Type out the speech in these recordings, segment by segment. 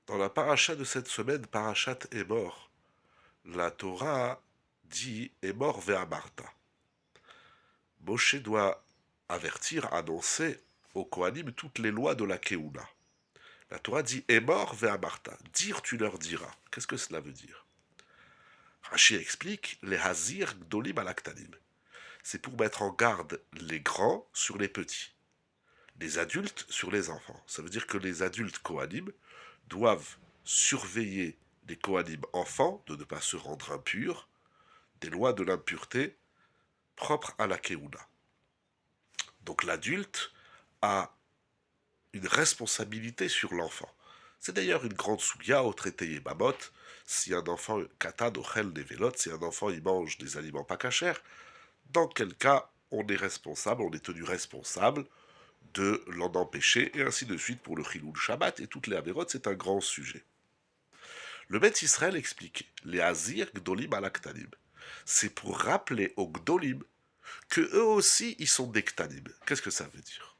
Dans la paracha de cette semaine, parachat est mort, la Torah dit est mort ve'amarta. Moshe doit avertir, annoncer aux Kohanim toutes les lois de la Keuna. La Torah dit est mort ve'amarta. Dire, tu leur diras. Qu'est-ce que cela veut dire? Rashi explique les hazir gdolim alaktanim. C'est pour mettre en garde les grands sur les petits, les adultes sur les enfants. Ça veut dire que les adultes Kohanim doivent surveiller les Kohanim enfants de ne pas se rendre impurs, des lois de l'impureté propres à la Keuna. Donc l'adulte a une responsabilité sur l'enfant. C'est d'ailleurs une grande soulia au traité Yebamot. Si un enfant katan ochel nevelot, si un enfant il mange des aliments pas cachers, dans quel cas on est responsable, on est tenu responsable de l'en empêcher, et ainsi de suite pour le Chilul Shabbat et toutes les avérotes, c'est un grand sujet. Le Beth Israël explique les Hazir Gdolim alaktanim. C'est pour rappeler aux Gdolim que eux aussi ils sont des Ktanim. Qu'est-ce que ça veut dire?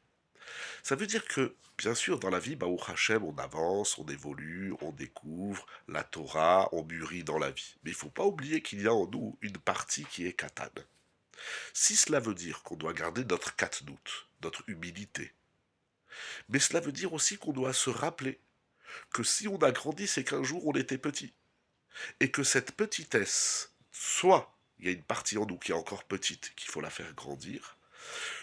Ça veut dire que, bien sûr, dans la vie, Baruch Hashem, on avance, on évolue, on découvre la Torah, on mûrit dans la vie. Mais il ne faut pas oublier qu'il y a en nous une partie qui est Katan. Si cela veut dire qu'on doit garder notre katnout, notre humilité, mais cela veut dire aussi qu'on doit se rappeler que si on a grandi, c'est qu'un jour on était petit. Et que cette petitesse, soit il y a une partie en nous qui est encore petite, qu'il faut la faire grandir,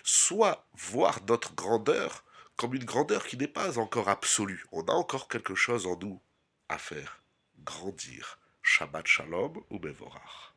soit voir notre grandeur comme une grandeur qui n'est pas encore absolue. On a encore quelque chose en nous à faire grandir. Shabbat Shalom ou Bevorach.